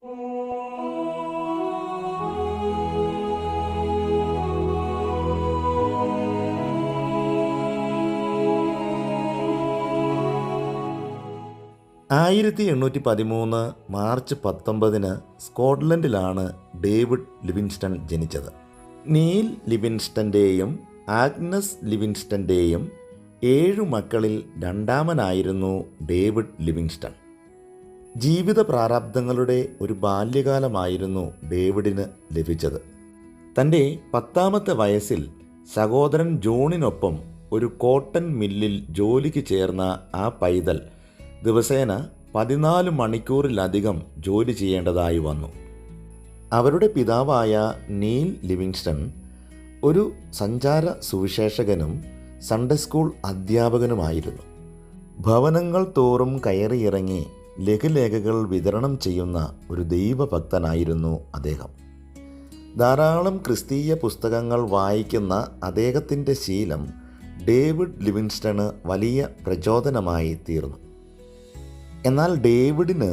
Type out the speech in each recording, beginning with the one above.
1813 March 19 സ്കോട്ട്ലൻഡിലാണ് David Livingstone ജനിച്ചത്. Neil ലിവിങ്സ്റ്റൻ്റെയും Agnes ലിവിങ്സ്റ്റൻ്റെയും 7 മക്കളിൽ രണ്ടാമനായിരുന്നു David Livingstone. ജീവിത പ്രാരാബ്ധങ്ങളുടെ ഒരു ബാല്യകാലമായിരുന്നു ഡേവിഡിന് ലഭിച്ചത്. തൻ്റെ 10ാമത്തെ വയസ്സിൽ സഹോദരൻ ജോണിനൊപ്പം ഒരു കോട്ടൺ മില്ലിൽ ജോലിക്ക് ചേർന്ന ആ പൈതൽ ദിവസേന 14 മണിക്കൂറിലധികം ജോലി ചെയ്യേണ്ടതായി വന്നു. അവരുടെ പിതാവായ നീൽ ലിവിങ്സ്റ്റൺ ഒരു സഞ്ചാര സുവിശേഷകനും സൺഡേ സ്കൂൾ അധ്യാപകനുമായിരുന്നു. ഭവനങ്ങൾ തോറും കയറിയിറങ്ങി ലഘുലേഖകൾ വിതരണം ചെയ്യുന്ന ഒരു ദൈവഭക്തനായിരുന്നു അദ്ദേഹം. ധാരാളം ക്രിസ്തീയ പുസ്തകങ്ങൾ വായിക്കുന്ന അദ്ദേഹത്തിൻ്റെ ശീലം ഡേവിഡ് ലിവിങ്സ്റ്റണ് വലിയ പ്രചോദനമായി തീർന്നു. എന്നാൽ ഡേവിഡിന്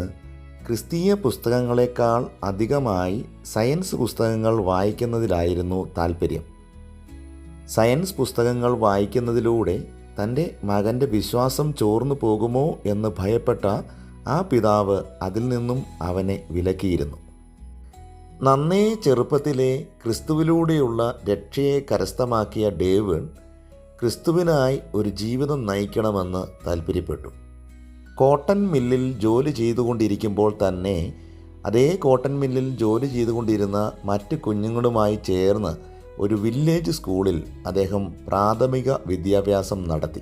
ക്രിസ്തീയ പുസ്തകങ്ങളെക്കാൾ അധികമായി സയൻസ് പുസ്തകങ്ങൾ വായിക്കുന്നതിലായിരുന്നു താൽപ്പര്യം. സയൻസ് പുസ്തകങ്ങൾ വായിക്കുന്നതിലൂടെ തൻ്റെ മകൻ്റെ വിശ്വാസം ചോർന്നു പോകുമോ എന്ന് ഭയപ്പെട്ട ആ പിതാവ് അതിൽ നിന്നും അവനെ വിലക്കിയിരുന്നു. നന്നേ ചെറുപ്പത്തിലെ ക്രിസ്തുവിലൂടെയുള്ള രക്ഷയെ കരസ്ഥമാക്കിയ ഡേവിഡ് ക്രിസ്തുവിനായി ഒരു ജീവിതം നയിക്കണമെന്ന് താൽപ്പര്യപ്പെട്ടു. കോട്ടൺ മില്ലിൽ ജോലി ചെയ്തുകൊണ്ടിരിക്കുമ്പോൾ തന്നെ അതേ കോട്ടൺ മില്ലിൽ ജോലി ചെയ്തുകൊണ്ടിരുന്ന മറ്റ് കുഞ്ഞുങ്ങളുമായി ചേർന്ന് ഒരു വില്ലേജ് സ്കൂളിൽ അദ്ദേഹം പ്രാഥമിക വിദ്യാഭ്യാസം നടത്തി.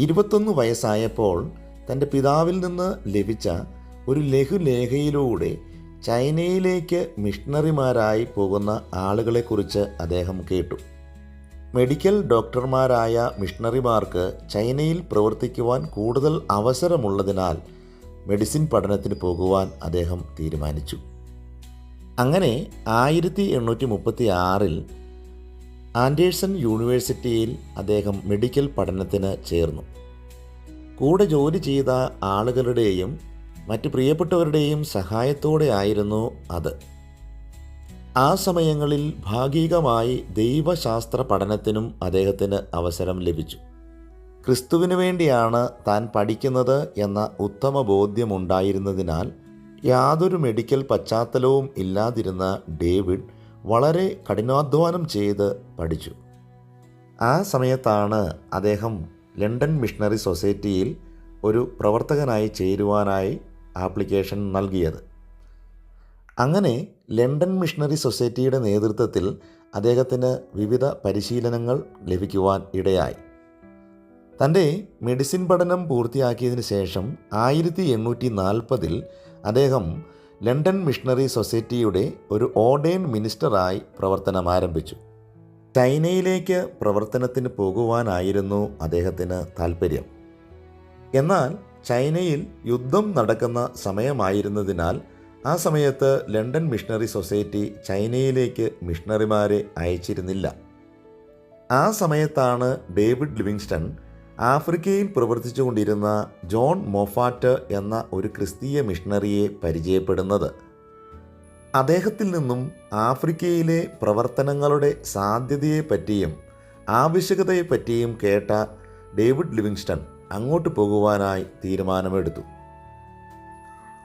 21 വയസ്സായപ്പോൾ തൻ്റെ പിതാവിൽ നിന്ന് ലഭിച്ച ഒരു ലഘുലേഖയിലൂടെ ചൈനയിലേക്ക് മിഷണറിമാരായി പോകുന്ന ആളുകളെക്കുറിച്ച് അദ്ദേഹം കേട്ടു. മെഡിക്കൽ ഡോക്ടർമാരായ മിഷണറിമാർക്ക് ചൈനയിൽ പ്രവർത്തിക്കുവാൻ കൂടുതൽ അവസരമുള്ളതിനാൽ മെഡിസിൻ പഠനത്തിന് പോകുവാൻ അദ്ദേഹം തീരുമാനിച്ചു. അങ്ങനെ 1836 ആൻഡേഴ്സൺ യൂണിവേഴ്സിറ്റിയിൽ അദ്ദേഹം മെഡിക്കൽ പഠനത്തിന് ചേർന്നു. കൂടെ ജോലി ചെയ്ത ആളുകളുടെയും മറ്റ് പ്രിയപ്പെട്ടവരുടെയും സഹായത്തോടെ ആയിരുന്നു അത്. ആ സമയങ്ങളിൽ ഭാഗികമായി ദൈവശാസ്ത്ര പഠനത്തിനും അദ്ദേഹത്തിന് അവസരം ലഭിച്ചു. ക്രിസ്തുവിന് വേണ്ടിയാണ് താൻ പഠിക്കുന്നത് എന്ന ഉത്തമ ബോധ്യമുണ്ടായിരുന്നതിനാൽ യാതൊരു മെഡിക്കൽ പശ്ചാത്തലവും ഇല്ലാതിരുന്ന ഡേവിഡ് വളരെ കഠിനാധ്വാനം ചെയ്ത് പഠിച്ചു. ആ സമയത്താണ് അദ്ദേഹം ലണ്ടൻ മിഷണറി സൊസൈറ്റിയിൽ ഒരു പ്രവർത്തകനായി ചേരുവാനായി ആപ്ലിക്കേഷൻ നൽകിയത്. അങ്ങനെ ലണ്ടൻ മിഷണറി സൊസൈറ്റിയുടെ നേതൃത്വത്തിൽ അദ്ദേഹത്തിന് വിവിധ പരിശീലനങ്ങൾ ലഭിക്കുവാൻ ഇടയായി. തൻ്റെ മെഡിസിൻ പഠനം പൂർത്തിയാക്കിയതിന് ശേഷം 1840 അദ്ദേഹം ലണ്ടൻ മിഷണറി സൊസൈറ്റിയുടെ ഒരു ഓർഡൈൻ മിനിസ്റ്ററായി പ്രവർത്തനം ആരംഭിച്ചു. ചൈനയിലേക്ക് പ്രവർത്തനത്തിന് പോകുവാനായിരുന്നു അദ്ദേഹത്തിന് താൽപ്പര്യം. എന്നാൽ ചൈനയിൽ യുദ്ധം നടക്കുന്ന സമയമായിരുന്നതിനാൽ ആ സമയത്ത് ലണ്ടൻ മിഷണറി സൊസൈറ്റി ചൈനയിലേക്ക് മിഷണറിമാരെ അയച്ചിരുന്നില്ല. ആ സമയത്താണ് ഡേവിഡ് ലിവിങ്സ്റ്റൺ ആഫ്രിക്കയിൽ പ്രവർത്തിച്ചുകൊണ്ടിരുന്ന ജോൺ മൊഫാറ്റ് എന്ന ഒരു ക്രിസ്തീയ മിഷണറിയെ പരിചയപ്പെടുന്നത്. അദ്ദേഹത്തിൽ നിന്നും ആഫ്രിക്കയിലെ പ്രവർത്തനങ്ങളുടെ സാധ്യതയെപ്പറ്റിയും ആവശ്യകതയെപ്പറ്റിയും കേട്ട ഡേവിഡ് ലിവിങ്സ്റ്റൺ അങ്ങോട്ട് പോകുവാനായി തീരുമാനമെടുത്തു.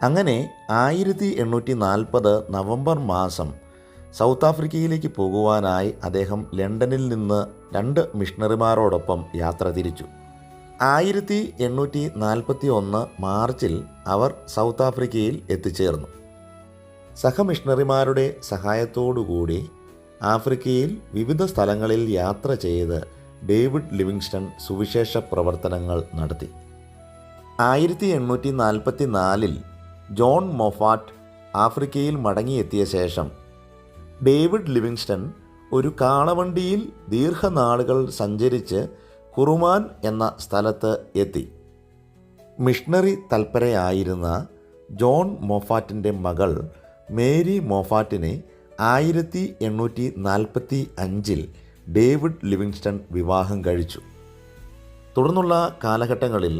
അങ്ങനെ 1840 നവംബർ മാസം സൗത്ത് ആഫ്രിക്കയിലേക്ക് പോകുവാനായി അദ്ദേഹം ലണ്ടനിൽ നിന്ന് 2 മിഷണറിമാരോടൊപ്പം യാത്ര തിരിച്ചു. 1841 മാർച്ചിൽ അവർ സൗത്ത് ആഫ്രിക്കയിൽ എത്തിച്ചേർന്നു. സഹമിഷണറിമാരുടെ സഹായത്തോടുകൂടി ആഫ്രിക്കയിൽ വിവിധ സ്ഥലങ്ങളിൽ യാത്ര ചെയ്ത് ഡേവിഡ് ലിവിങ്സ്റ്റൺ സുവിശേഷ പ്രവർത്തനങ്ങൾ നടത്തി. 1844 ജോൺ മൊഫാറ്റ് ആഫ്രിക്കയിൽ മടങ്ങിയെത്തിയ ശേഷം ഡേവിഡ് ലിവിങ്സ്റ്റൺ ഒരു കാളവണ്ടിയിൽ ദീർഘനാളുകൾ സഞ്ചരിച്ച് കുറുമാൻ എന്ന സ്ഥലത്ത് എത്തി. മിഷണറി തൽപരയായിരുന്ന ജോൺ മൊഫാറ്റിൻ്റെ മകൾ മേരി മൊഫാറ്റിനെ 1845 ഡേവിഡ് ലിവിങ്സ്റ്റൺ വിവാഹം കഴിച്ചു. തുടർന്നുള്ള കാലഘട്ടങ്ങളിൽ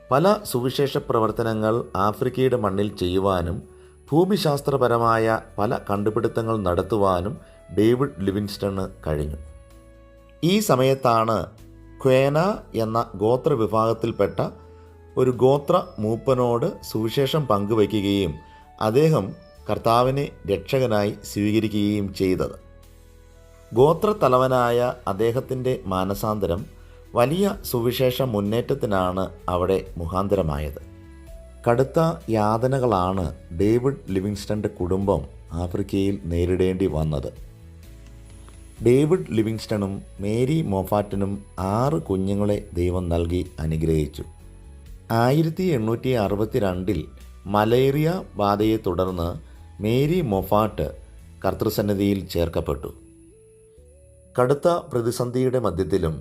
പല സുവിശേഷ പ്രവർത്തനങ്ങൾ ആഫ്രിക്കയുടെ മണ്ണിൽ ചെയ്യുവാനും ഭൂമിശാസ്ത്രപരമായ പല കണ്ടുപിടുത്തങ്ങൾ നടത്തുവാനും ഡേവിഡ് ലിവിങ്സ്റ്റണ് കഴിഞ്ഞു. ഈ സമയത്താണ് ക്വേന എന്ന ഗോത്രവിഭാഗത്തിൽപ്പെട്ട ഒരു ഗോത്ര മൂപ്പനോട് സുവിശേഷം പങ്കുവയ്ക്കുകയും അദ്ദേഹം കർത്താവിനെ രക്ഷകനായി സ്വീകരിക്കുകയും ചെയ്തത്. ഗോത്രത്തലവനായ അദ്ദേഹത്തിൻ്റെ മാനസാന്തരം വലിയ സുവിശേഷ മുന്നേറ്റത്തിനാണ് അവിടെ മുഖാന്തരമായത്. കടുത്ത യാതനകളാണ് ഡേവിഡ് ലിവിങ്സ്റ്റൻ്റെ കുടുംബം ആഫ്രിക്കയിൽ നേരിടേണ്ടി വന്നത്. ഡേവിഡ് ലിവിങ്സ്റ്റണും മേരി മൊഫാറ്റിനും 6 കുഞ്ഞുങ്ങളെ ദൈവം നൽകി അനുഗ്രഹിച്ചു. 1862 മലേറിയ ബാധയെ തുടർന്ന് മേരി മൊഫാറ്റ് കർത്തൃസന്നിധിയിൽ ചേർക്കപ്പെട്ടു. കടുത്ത പ്രതിസന്ധിയുടെ മധ്യത്തിലും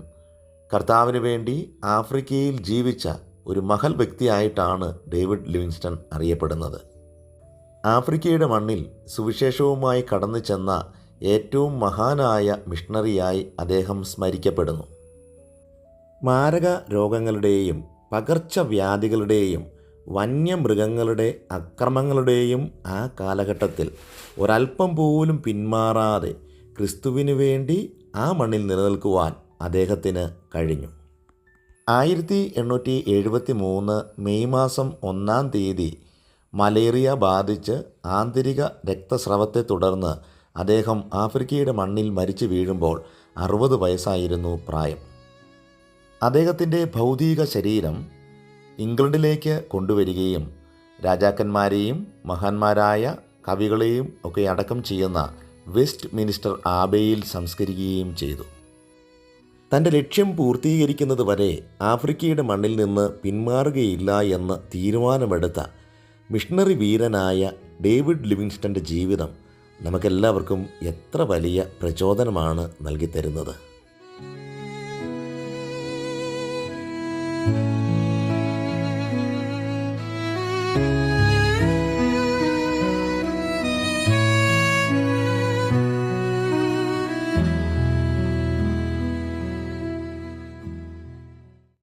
കർത്താവിന് വേണ്ടി ആഫ്രിക്കയിൽ ജീവിച്ച ഒരു മഹൽ വ്യക്തിയായിട്ടാണ് ഡേവിഡ് ലിവിങ്സ്റ്റൺ അറിയപ്പെടുന്നത്. ആഫ്രിക്കയുടെ മണ്ണിൽ സുവിശേഷവുമായി കടന്നു ചെന്ന ഏറ്റവും മഹാനായ മിഷണറിയായി അദ്ദേഹം സ്മരിക്കപ്പെടുന്നു. മാരക രോഗങ്ങളുടെയും പകർച്ചവ്യാധികളുടെയും വന്യമൃഗങ്ങളുടെ അക്രമങ്ങളുടെയും ആ കാലഘട്ടത്തിൽ ഒരല്പം പോലും പിന്മാറാതെ ക്രിസ്തുവിന് വേണ്ടി ആ മണ്ണിൽ നിലനിൽക്കുവാൻ അദ്ദേഹത്തിന് കഴിഞ്ഞു. 1873 മെയ് മാസം 1-ാം തീയതി മലേറിയ ബാധിച്ച് ആന്തരിക രക്തസ്രവത്തെ തുടർന്ന് അദ്ദേഹം ആഫ്രിക്കയുടെ മണ്ണിൽ മരിച്ചു വീഴുമ്പോൾ 60 വയസ്സായിരുന്നു പ്രായം. അദ്ദേഹത്തിൻ്റെ ഭൗതിക ശരീരം ഇംഗ്ലണ്ടിലേക്ക് കൊണ്ടുവരികയും രാജാക്കന്മാരെയും മഹാന്മാരായ കവികളെയും ഒക്കെ അടക്കം ചെയ്യുന്ന വെസ്റ്റ് മിനിസ്റ്റർ ആബയിൽ സംസ്കരിക്കുകയും ചെയ്തു. തൻ്റെ ലക്ഷ്യം പൂർത്തീകരിക്കുന്നത് വരെ ആഫ്രിക്കയുടെ മണ്ണിൽ നിന്ന് പിന്മാറുകയില്ല എന്ന് തീരുമാനമെടുത്ത മിഷണറി വീരനായ ഡേവിഡ് ലിവിങ്സ്റ്റൻ്റെ ജീവിതം നമുക്കെല്ലാവർക്കും എത്ര വലിയ പ്രചോദനമാണ് നൽകിത്തരുന്നത്.